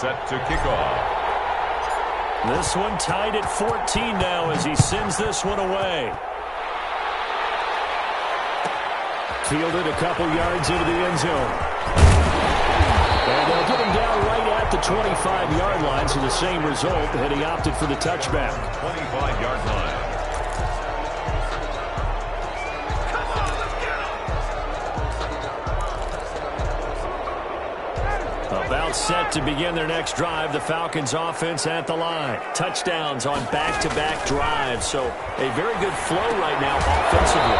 Set to kick off. This one tied at 14 now as he sends this one away. Fielded a couple yards into the end zone. And they'll get him down right at the 25-yard line, so the same result had he opted for the touchback. 25-yard line. About set to begin their next drive. The Falcons offense at the line. Touchdowns on back-to-back drives. So a very good flow right now offensively.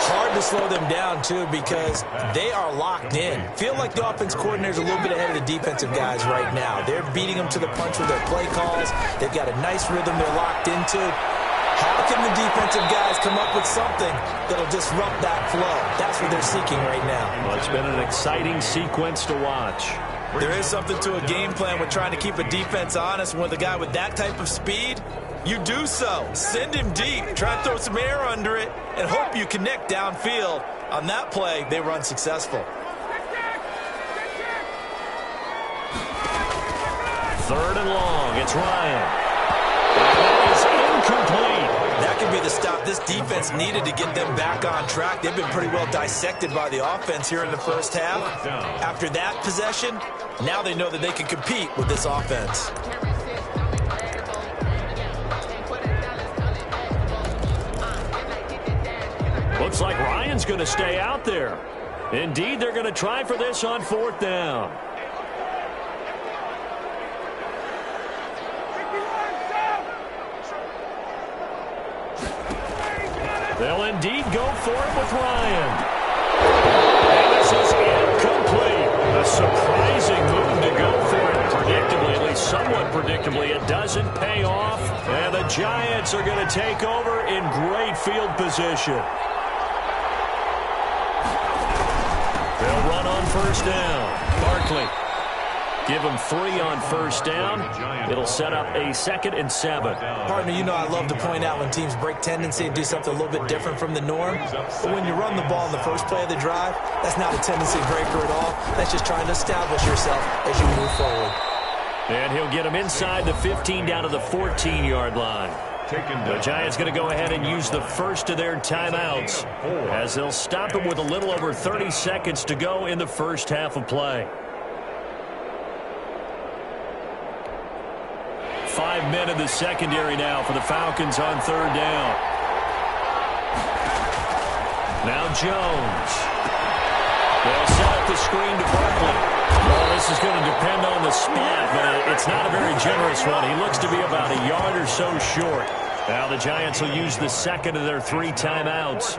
Hard to slow them down, too, because they are locked in. Feel like the offense coordinator's a little bit ahead of the defensive guys right now. They're beating them to the punch with their play calls. They've got a nice rhythm they're locked into. How can the defensive guys come up with something that'll disrupt that flow? That's what they're seeking right now. Well, it's been an exciting sequence to watch. There is something to a game plan with trying to keep a defense honest. With a guy with that type of speed, you do so. Send him deep. Try and throw some air under it and hope you connect downfield. On that play, they run successful. Third and long. It's Ryan. And that is incomplete. That could be the stop this defense needed to get them back on track. They've been pretty well dissected by the offense here in the first half. After that possession, now they know that they can compete with this offense. Looks like Ryan's going to stay out there. Indeed, they're going to try for this on fourth down. They'll indeed go for it with Ryan. And this is incomplete. A surprising move to go for it. Predictably, at least somewhat predictably, it doesn't pay off. And the Giants are going to take over in great field position. They'll run on first down. Barkley. Give them 3 on first down. It'll set up a 2nd and 7. Partner, you know I love to point out when teams break tendency and do something a little bit different from the norm. But when you run the ball in the first play of the drive, that's not a tendency breaker at all. That's just trying to establish yourself as you move forward. And he'll get them inside the 15 down to the 14-yard line. The Giants going to go ahead and use the first of their timeouts as they'll stop him with a little over 30 seconds to go in the first half of play. 5 men in the secondary now for the Falcons on third down. Now Jones. They'll set up the screen to Barkley. Well, this is going to depend on the spot, but it's not a very generous one. He looks to be about a yard or so short. Now the Giants will use the second of their 3 timeouts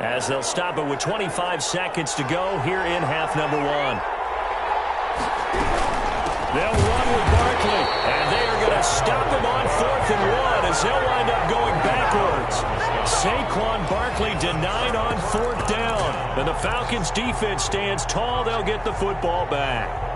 as they'll stop it with 25 seconds to go here in half number 1. They'll run with Barkley, and they are going to stop him on 4th and 1 as they'll wind up going backwards. Saquon Barkley denied on 4th down, and the Falcons' defense stands tall. They'll get the football back.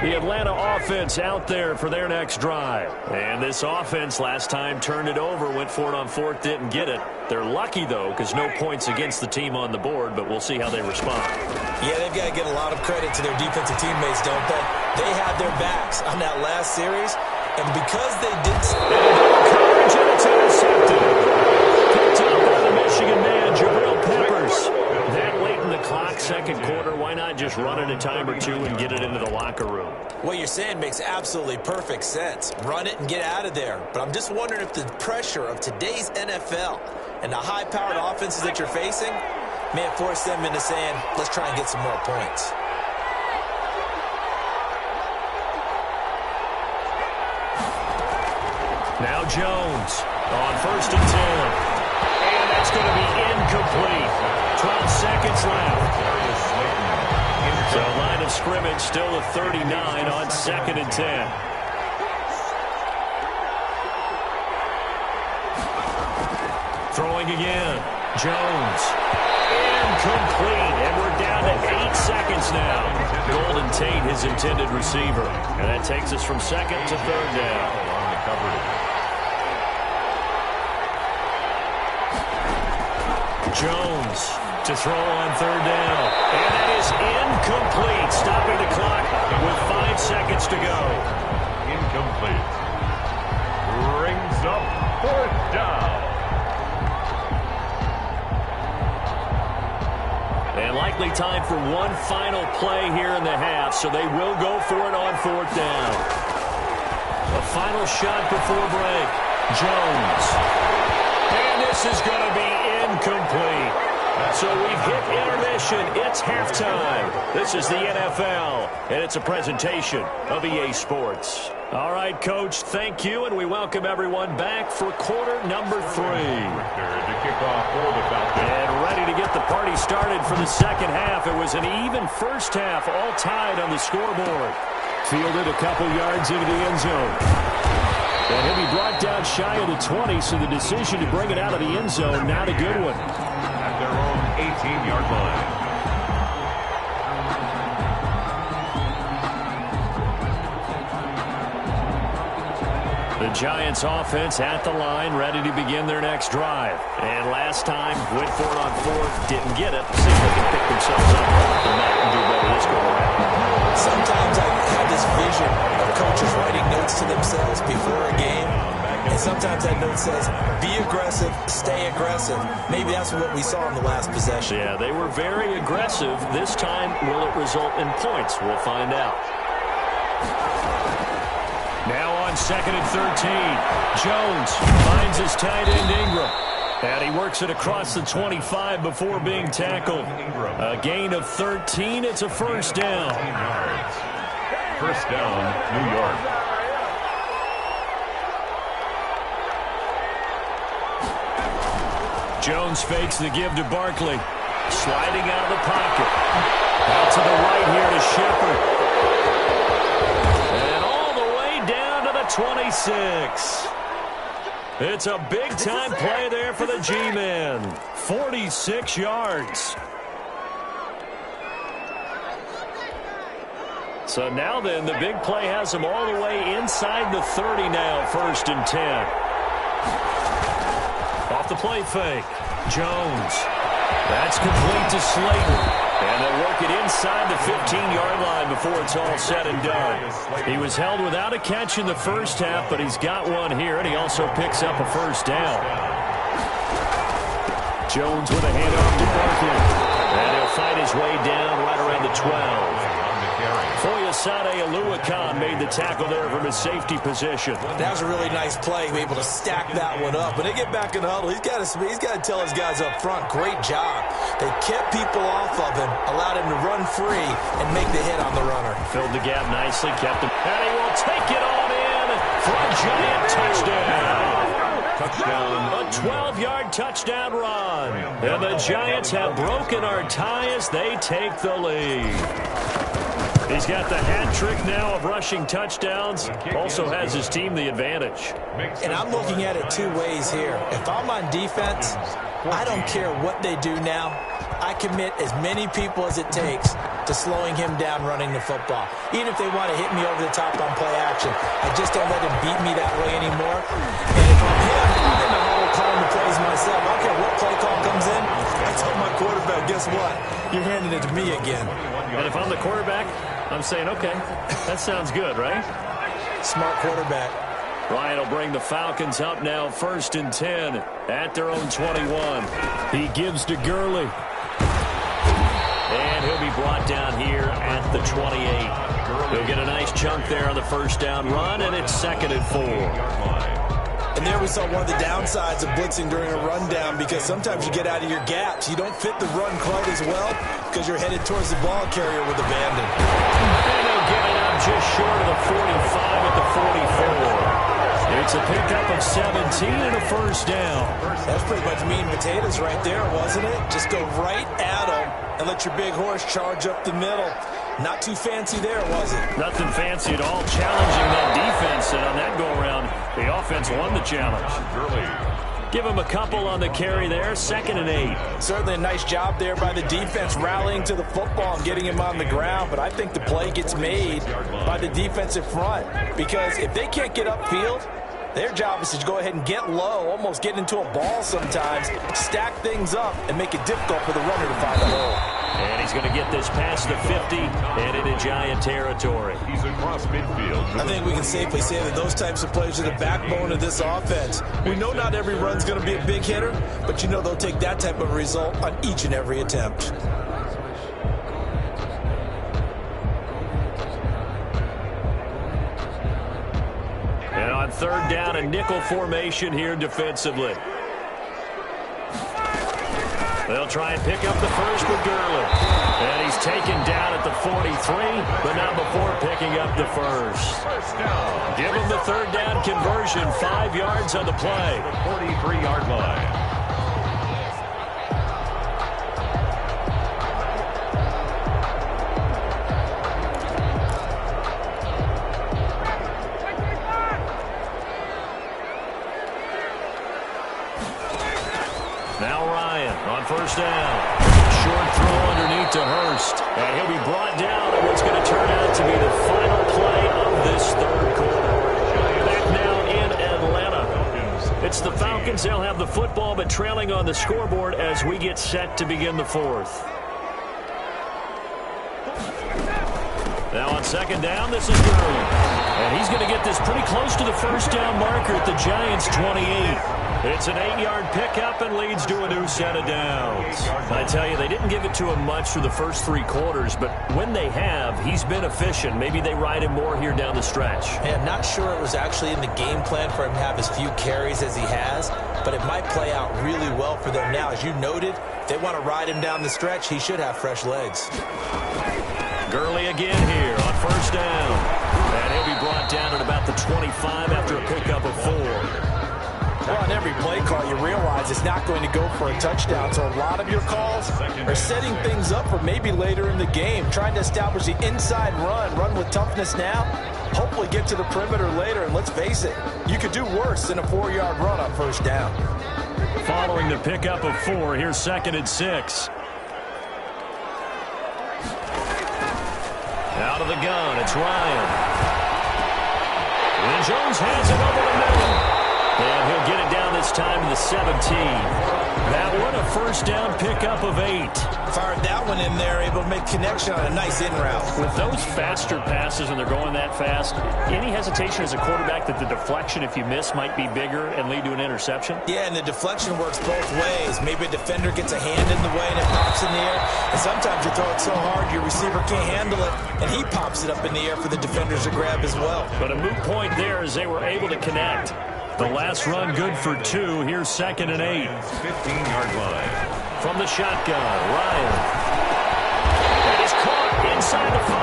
The Atlanta offense out there for their next drive. And this offense last time turned it over, went for it on 4th, didn't get it. They're lucky, though, because no points against the team on the board, but we'll see how they respond. Yeah, they've got to give a lot of credit to their defensive teammates, don't they? They had their backs on that last series, and because they did so. Coverage, and it's intercepted. Picked up by the Michigan man, Jabril Peppers. That late in the clock, second quarter, why not just run it a time or two and get it into the locker room? What you're saying makes absolutely perfect sense. Run it and get out of there. But I'm just wondering if the pressure of today's NFL and the high-powered offenses that you're facing may have forced them into saying, let's try and get some more points. Now Jones on 1st and 10. And that's going to be incomplete. 12 seconds left. So line of scrimmage still a 39 on 2nd and 10. Throwing again. Jones. Incomplete. And we're down to 8 seconds now. Golden Tate, his intended receiver. And that takes us from second to third down. Jones to throw on third down. And that is incomplete. Stopping the clock with 5 seconds to go. Incomplete. Brings up fourth down. And likely time for one final play here in the half, so they will go for it on fourth down. A final shot before break. Jones. And this is going to be incomplete. So we've hit intermission. It's halftime. This is the NFL, and it's a presentation of EA Sports. All right, Coach, thank you, and we welcome everyone back for quarter number 3. To kick off for the Falcons. And ready to get the party started for the second half. It was an even first half, all tied on the scoreboard. Fielded a couple yards into the end zone. And he'll be brought down shy of the 20, so the decision to bring it out of the end zone, not a good one. At their own 18-yard line. The Giants offense at the line, ready to begin their next drive. And last time, went for it on fourth, didn't get it. See if they can pick themselves up from that and do better this go around. Sometimes I have this vision of coaches writing notes to themselves before a game. And sometimes that note says, be aggressive, stay aggressive. Maybe that's what we saw in the last possession. Yeah, they were very aggressive. This time, will it result in points? We'll find out. Now on second and 13. Jones finds his tight end Ingram. And he works it across the 25 before being tackled. A gain of 13. It's a first down. First down, New York. Jones fakes the give to Barkley. Sliding out of the pocket. Out to the right here to Shepard. And all the way down to the 26. It's a big-time play there for the G-men. 46 yards. So now then, the big play has them all the way inside the 30 now, first and 10. Off the play fake. Jones. That's complete to Slayton. And they'll work it inside the 15-yard line before it's all said and done. He was held without a catch in the first half, but he's got one here, and he also picks up a first down. Jones with a handoff to Barkley. And he'll fight his way down right around the 12. Foyesade Oluwakan made the tackle there from his safety position. That was a really nice play, able to stack that one up. When they get back in the huddle, he's got to tell his guys up front, great job. They kept people off of him, allowed him to run free and make the hit on the runner. Filled the gap nicely, kept him. And he will take it on in for a giant touchdown. A 12-yard touchdown run. And the Giants have broken our tie as they take the lead. He's got the hat trick now of rushing touchdowns. Also has his team the advantage. And I'm looking at it two ways here. If I'm on defense, I don't care what they do now. I commit as many people as it takes to slowing him down running the football. Even if they want to hit me over the top on play action, I just don't let him beat me that way anymore. And if I'm him, I'm in the huddle calling the plays myself. I don't care what play call comes in. I tell my quarterback, guess what? You're handing it to me again. And if I'm the quarterback, I'm saying, okay, that sounds good, right? Smart quarterback. Ryan will bring the Falcons up now, first and 10 at their own 21. He gives to Gurley. And he'll be brought down here at the 28. He'll get a nice chunk there on the first down run, and it's second and 4. And there we saw one of the downsides of blitzing during a rundown, because sometimes you get out of your gaps. You don't fit the run quite as well because you're headed towards the ball carrier with abandon. And they'll get it up just short of the 45 at the 44. It's a pickup of 17 and a first down. That's pretty much meat and potatoes right there, wasn't it? Just go right at them and let your big horse charge up the middle. Not too fancy there, was it? Nothing fancy at all, challenging that defense. And on that go-around, the offense won the challenge. Gurley Give him a couple on the carry there, 2nd and 8. Certainly a nice job there by the defense rallying to the football and getting him on the ground, but I think the play gets made by the defensive front because if they can't get upfield, their job is to go ahead and get low, almost get into a ball sometimes, stack things up, and make it difficult for the runner to find a hole. And he's going to get this past the 50 and into Giant territory. He's across midfield. I think we can safely say that those types of plays are the backbone of this offense. We know not every run's going to be a big hitter, but you know they'll take that type of result on each and every attempt. And on 3rd down, a nickel formation here defensively. They'll try and pick up the first with Gurley. And he's taken down at the 43, but not before picking up the first. Give him the 3rd down conversion, 5 yards on the play. The 43-yard line. Now Ryan on 1st down. Short throw underneath to Hurst. And he'll be brought down on what's going to turn out to be the final play of this 3rd quarter. Back now in Atlanta. It's the Falcons. They'll have the football, but trailing on the scoreboard as we get set to begin the 4th. Now on 2nd down, this is Gurley. And he's going to get this pretty close to the 1st down marker at the Giants' 28. It's an 8-yard pickup and leads to a new set of downs. I tell you, they didn't give it to him much for the first 3 quarters, but when they have, he's been efficient. Maybe they ride him more here down the stretch. Hey, I'm not sure it was actually in the game plan for him to have as few carries as he has, but it might play out really well for them now. As you noted, if they want to ride him down the stretch, he should have fresh legs. Gurley again here on 1st down. And he'll be brought down at about the 25 after a pickup of 4. Well, on every play call, you realize it's not going to go for a touchdown. So a lot of your calls are setting things up for maybe later in the game, trying to establish the inside run with toughness now, hopefully get to the perimeter later. And let's face it, you could do worse than a 4-yard run on 1st down. Following the pickup of 4, here's 2nd and 6. Out of the gun, it's Ryan. And Jones has it over the middle. And he'll get it down this time to the 17. That one, a 1st down pickup of 8. Fired that one in there, able to make connection on a nice in route. With those faster passes and they're going that fast, any hesitation as a quarterback that the deflection, if you miss, might be bigger and lead to an interception? Yeah, and the deflection works both ways. Maybe a defender gets a hand in the way and it pops in the air. And sometimes you throw it so hard your receiver can't handle it, and he pops it up in the air for the defenders to grab as well. But a moot point there as they were able to connect. The last run good for 2. Here's 2nd and 8. 15-yard line. From the shotgun, Ryan. And he's caught inside the 5.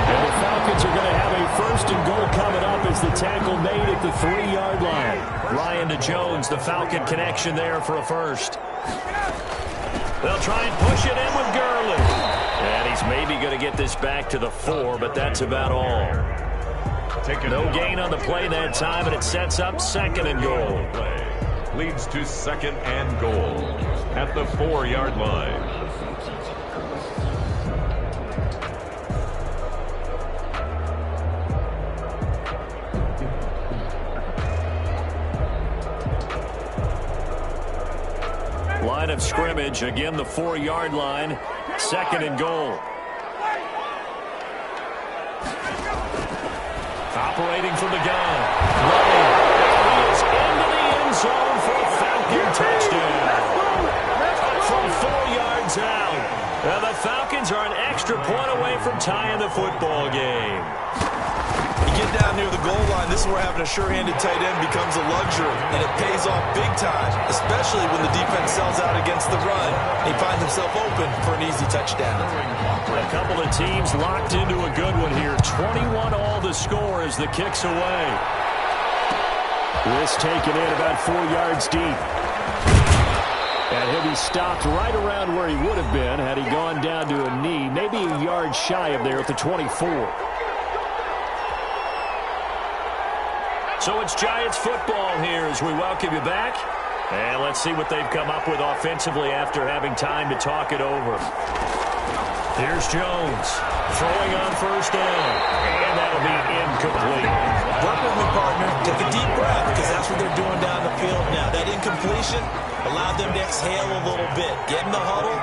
And the Falcons are going to have a 1st and goal coming up as the tackle made at the 3-yard line. Ryan to Jones, the Falcon connection there for a 1st. They'll try and push it in with Gurley. And he's maybe going to get this back to the 4, but that's about all. No gain on the play that time, and it sets up 2nd and goal. Leads to 2nd and goal at the 4-yard line. Line of scrimmage, again the 4-yard line, 2nd and goal. Operating from the gun. Running. He is into the end zone for a Falcon touchdown. From 4 yards out. And the Falcons are an extra point away from tying the football game. You get down near the goal line, this is where having a sure-handed tight end becomes a luxury, and it pays off big time, especially when the defense sells out against the run. He finds himself open for an easy touchdown. A couple of teams locked into a good one here. 21-all the score as the kick's away. This taken in about 4 yards deep. And he'll be stopped right around where he would have been had he gone down to a knee, maybe a yard shy of there at the 24. So it's Giants football here as we welcome you back. And let's see what they've come up with offensively after having time to talk it over. Here's Jones throwing on first down, and that'll be incomplete. Work with me, partner. Take a deep breath, because that's what they're doing down the field now. That incompletion allowed them to exhale a little bit. Get in the huddle,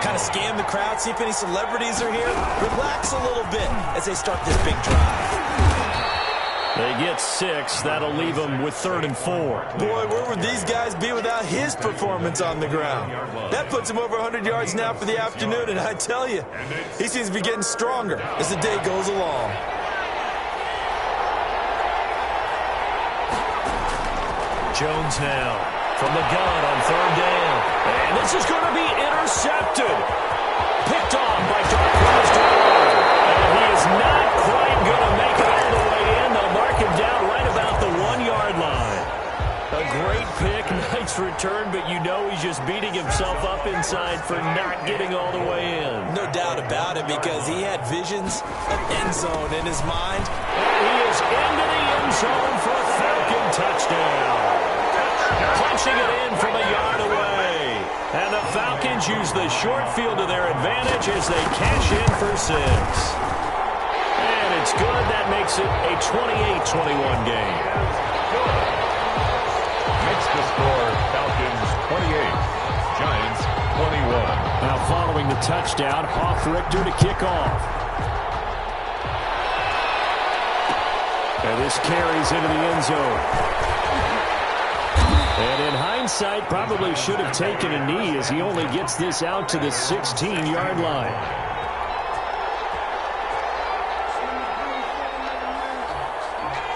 kind of scan the crowd, see if any celebrities are here. Relax a little bit as they start this big drive. They get 6. That'll leave them with 3rd and 4. Boy, where would these guys be without his performance on the ground? That puts him over 100 yards now for the afternoon, and I tell you, he seems to be getting stronger as the day goes along. Jones now from the gun on 3rd down. And this is going to be intercepted. Picked off by Dark. And he is not quite going to make it all the way in. They'll mark him down right about the 1-yard line. A great pick, nice return, but you know he's just beating himself up inside for not getting all the way in. No doubt about it, because he had visions of end zone in his mind. And he is into the end zone for a Falcon touchdown. Punching it in from a yard away. And the Falcons use the short field to their advantage as they cash in for 6. And it's good. That makes it a 28-21 game. Makes the score Falcons 28, Giants 21. Now following the touchdown, Richter to kick off. And this carries into the end zone. And in hindsight, probably should have taken a knee as he only gets this out to the 16-yard line.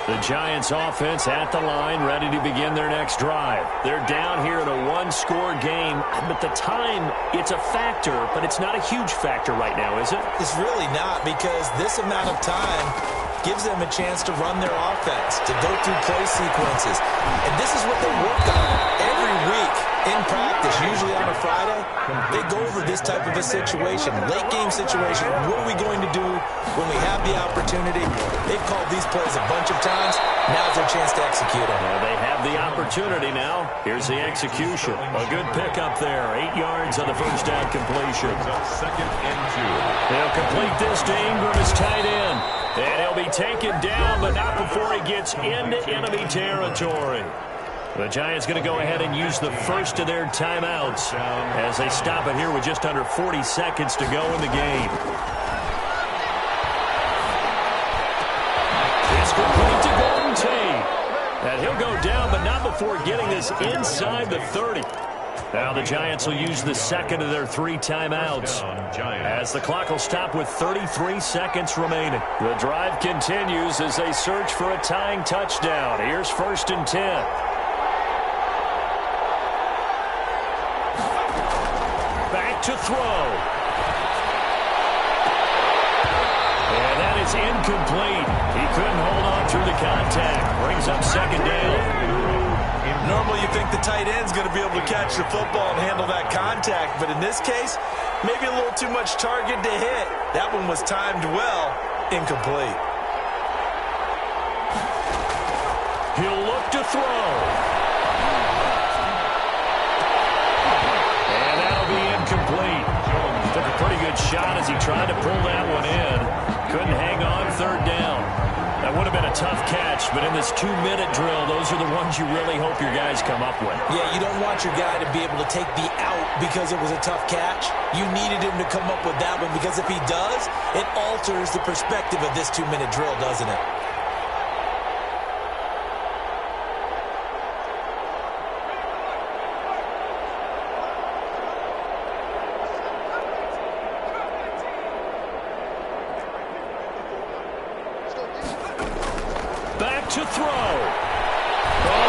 The Giants offense at the line, ready to begin their next drive. They're down here in a 1-score game, but the time, it's a factor, but it's not a huge factor right now, is it? It's really not, because this amount of time gives them a chance to run their offense, to go through play sequences. And this is what they work on every week in practice, usually on a Friday. They go over this type of a situation, late game situation. What are we going to do when we have the opportunity? They've called these plays a bunch of times. Now's their chance to execute them. Well, they have the opportunity now. Here's the execution. A good pickup there. 8 yards on the first down completion. 2nd and 2. They'll complete this to Ingram as tight end. And he'll be taken down, but not before he gets into enemy territory. The Giants going to go ahead and use the first of their timeouts as they stop it here with just under 40 seconds to go in the game. It's complete to Golden Tate. And he'll go down, but not before getting this inside the 30. Now the Giants will use the second of their 3 timeouts as the clock will stop with 33 seconds remaining. The drive continues as they search for a tying touchdown. Here's 1st and 10. Back to throw. And that is incomplete. He couldn't hold on through the contact. Brings up 2nd down. Normally you think the tight end's going to be able to catch the football and handle that contact, but in this case, maybe a little too much target to hit. That one was timed well, incomplete. He'll look to throw. And that'll be incomplete. Took a pretty good shot as he tried to pull that one in. Couldn't hang on 3rd down. That would have been a tough catch, but in this 2-minute drill, those are the ones you really hope your guys come up with. Yeah, you don't want your guy to be able to take the out because it was a tough catch. You needed him to come up with that one, because if he does, it alters the perspective of this 2-minute drill, doesn't it? To throw. Oh,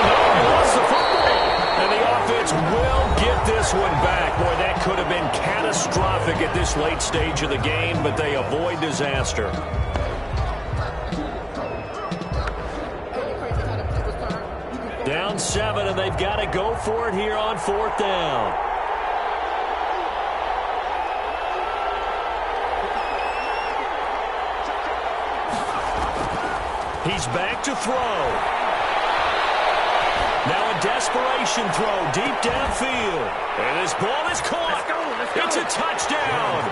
no, he lost the football. And the offense will get this one back. Boy, that could have been catastrophic at this late stage of the game, but they avoid disaster. Down 7, and they've got to go for it here on 4th down. He's back to throw. Now a desperation throw deep downfield. And this ball is caught. It's a touchdown.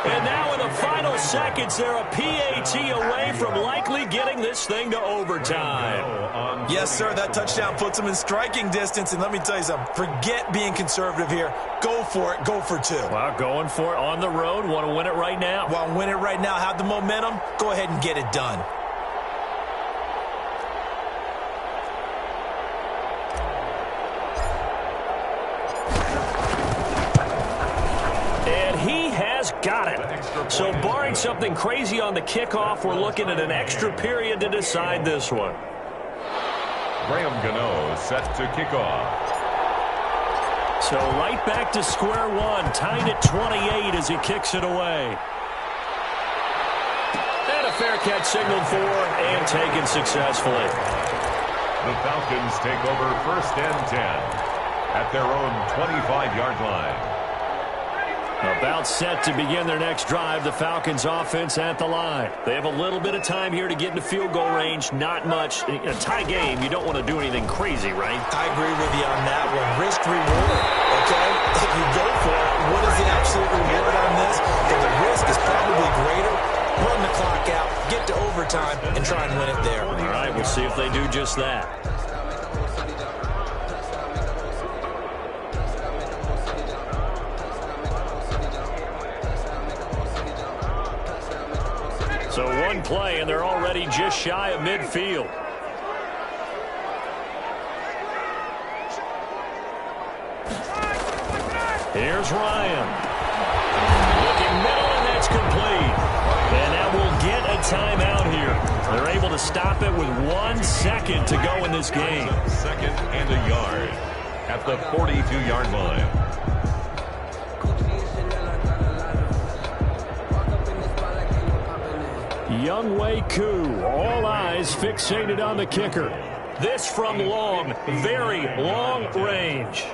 And now in the final seconds, they're a PAT away from likely getting this thing to overtime. Yes, sir, that touchdown puts them in striking distance. And let me tell you something, forget being conservative here. Go for it. Go for two. Well, going for it on the road. Want to win it right now. Want to win it right now. Have the momentum. Go ahead and get it done. Got it. So barring something crazy on the kickoff, we're looking at an extra period to decide this one. Graham Gano set to kick off. So right back to square one, tied at 28 as he kicks it away. And a fair catch signaled for and taken successfully. The Falcons take over 1st and 10 at their own 25-yard line. About set to begin their next drive, the Falcons offense at the line. They have a little bit of time here to get into field goal range, not much. In a tie game, you don't want to do anything crazy, right? I agree with you on that one. Risk reward, okay? If you go for it, what is the absolute reward on this? But the risk is probably greater. Run the clock out, get to overtime, and try and win it there. All right, we'll see if they do just that. So one play, and they're already just shy of midfield. Here's Ryan. Looking middle, and that's complete. And that will get a timeout here. They're able to stop it with 1 second to go in this game. 2nd and a yard at the 42-yard line. Younghoe Koo, all eyes fixated on the kicker. This from long, very long range.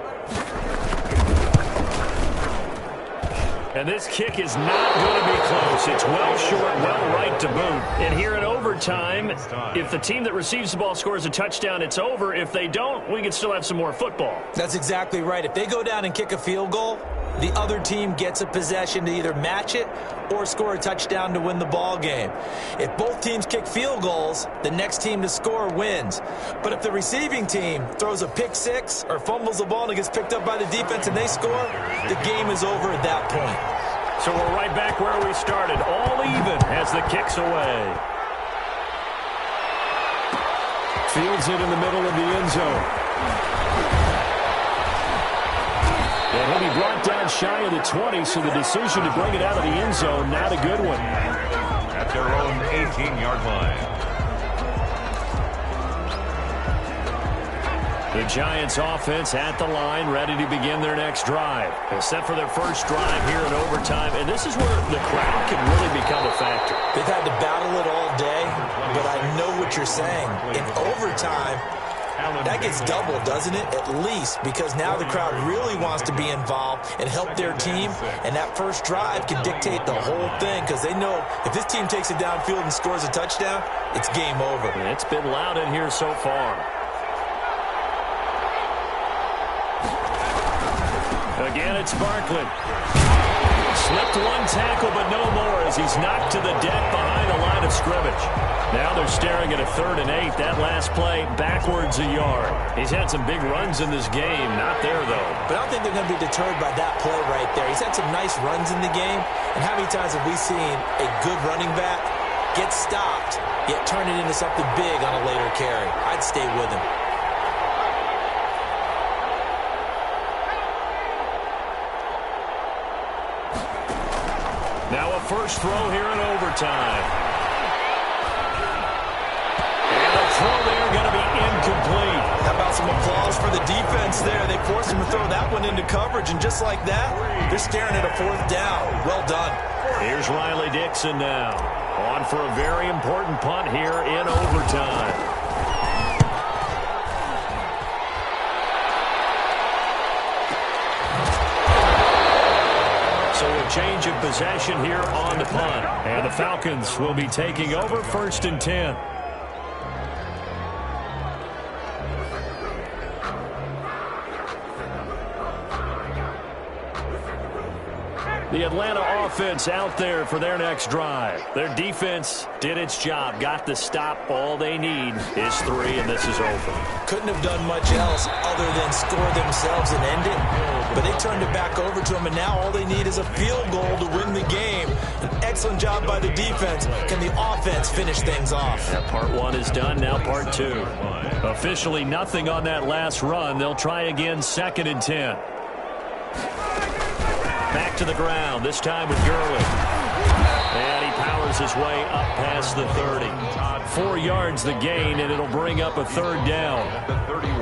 And this kick is not going to be close. It's well short, well right to boot. And here in overtime, if the team that receives the ball scores a touchdown, it's over. If they don't, we can still have some more football. That's exactly right. If they go down and kick a field goal, the other team gets a possession to either match it or score a touchdown to win the ball game. If both teams kick field goals, the next team to score wins. But if the receiving team throws a pick six or fumbles the ball and it gets picked up by the defense and they score, the game is over at that point. So we're right back where we started, all even as the kick's away. Fields it in the middle of the end zone. And he'll be brought down shy of the 20, so the decision to bring it out of the end zone, not a good one. At their own 18-yard line. The Giants offense at the line, ready to begin their next drive. They're set for their first drive here in overtime, and this is where the crowd can really become a factor. They've had to battle it all day, but I know what you're saying. In overtime, that gets doubled, doesn't it? At least, because now the crowd really wants to be involved and help their team, and that first drive can dictate the whole thing because they know if this team takes it downfield and scores a touchdown, it's game over. It's been loud in here so far. Again, it's Barkley. Slipped one tackle, but no more as he's knocked to the deck behind the line of scrimmage. Now they're staring at a 3rd and 8. That last play, backwards a yard. He's had some big runs in this game. Not there, though. But I don't think they're going to be deterred by that play right there. He's had some nice runs in the game. And how many times have we seen a good running back get stopped, yet turn it into something big on a later carry? I'd stay with him. Now a first throw here in overtime. And the throw there going to be incomplete. How about some applause for the defense there? They forced him to throw that one into coverage, and just like that, they're staring at a 4th down. Well done. Here's Riley Dixon now. On for a very important punt here in overtime. So a change of possession here on the punt. And the Falcons will be taking over 1st and 10. The Atlanta offense out there for their next drive. Their defense did its job, got the stop. All they need is 3, and this is over. Couldn't have done much else other than score themselves and end it. But they turned it back over to them, and now all they need is a field goal to win the game. An excellent job by the defense. Can the offense finish things off? Yeah, part 1 is done, now part 2. Officially nothing on that last run. They'll try again, 2nd and 10. Back to the ground, this time with Gurley. And he powers his way up past the 30. 4 yards the gain, and it'll bring up a 3rd down.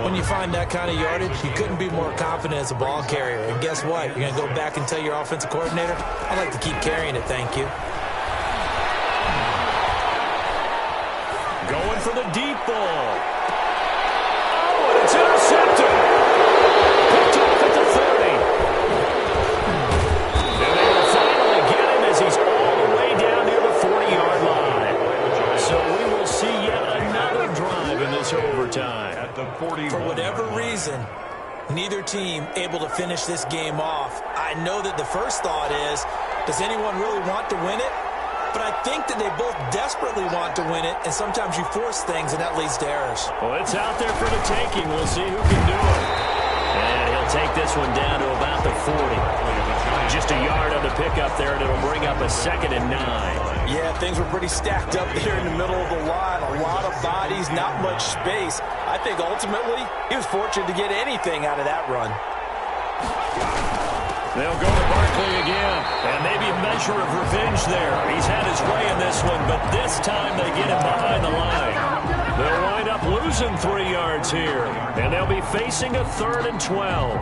When you find that kind of yardage, you couldn't be more confident as a ball carrier. And guess what? You're going to go back and tell your offensive coordinator, I'd like to keep carrying it, thank you. Going for the deep ball. Oh, and it's intercepted. Picked off at the 30. And they will finally get him as he's all the way down near the 40-yard line. So we will see yet another drive in this overtime. At the 41. For whatever reason, neither team able to finish this game off. I know that the first thought is, does anyone really want to win it? But I think that they both desperately want to win it, and sometimes you force things, and that leads to errors. Well, it's out there for the taking. We'll see who can do it. And he'll take this one down to about the 40. Just a yard on the pickup there, and it'll bring up a 2nd and 9. Yeah, things were pretty stacked up there in the middle of the line. A lot of bodies, not much space. I think ultimately he was fortunate to get anything out of that run. They'll go to Barkley again, and maybe a measure of revenge there. He's had his way in this one, but this time they get him behind the line. They'll wind up losing 3 yards here, and they'll be facing a 3rd and 12.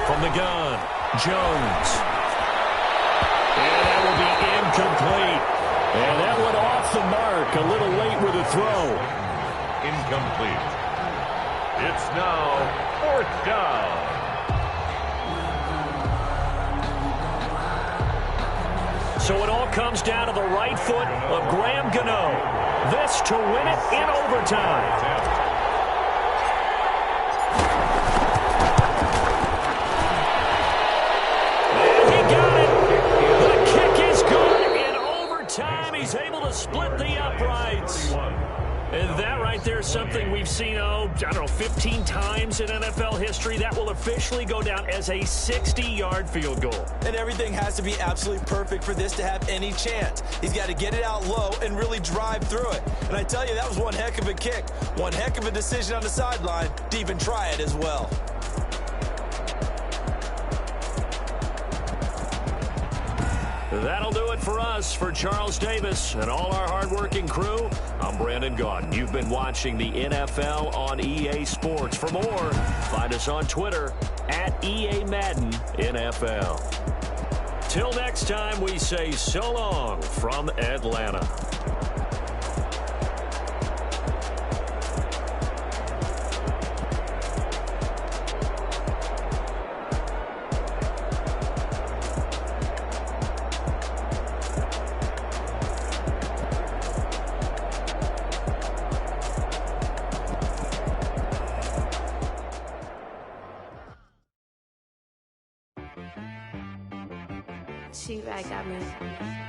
From the gun, Jones. And that will be incomplete. And that went off the mark a little late with a throw. Incomplete. It's now 4th down. So it all comes down to the right foot of Graham Gano. This to win it in overtime. He's able to split the uprights. And that right there is something we've seen, I don't know, 15 times in NFL history. That will officially go down as a 60-yard field goal. And everything has to be absolutely perfect for this to have any chance. He's got to get it out low and really drive through it. And I tell you, that was one heck of a kick. One heck of a decision on the sideline to even try it as well. That'll do it for us. For Charles Davis and all our hardworking crew, I'm Brandon Gaudin. You've been watching the NFL on EA Sports. For more, find us on Twitter at EA Madden NFL. Till next time, we say so long from Atlanta. She right got me.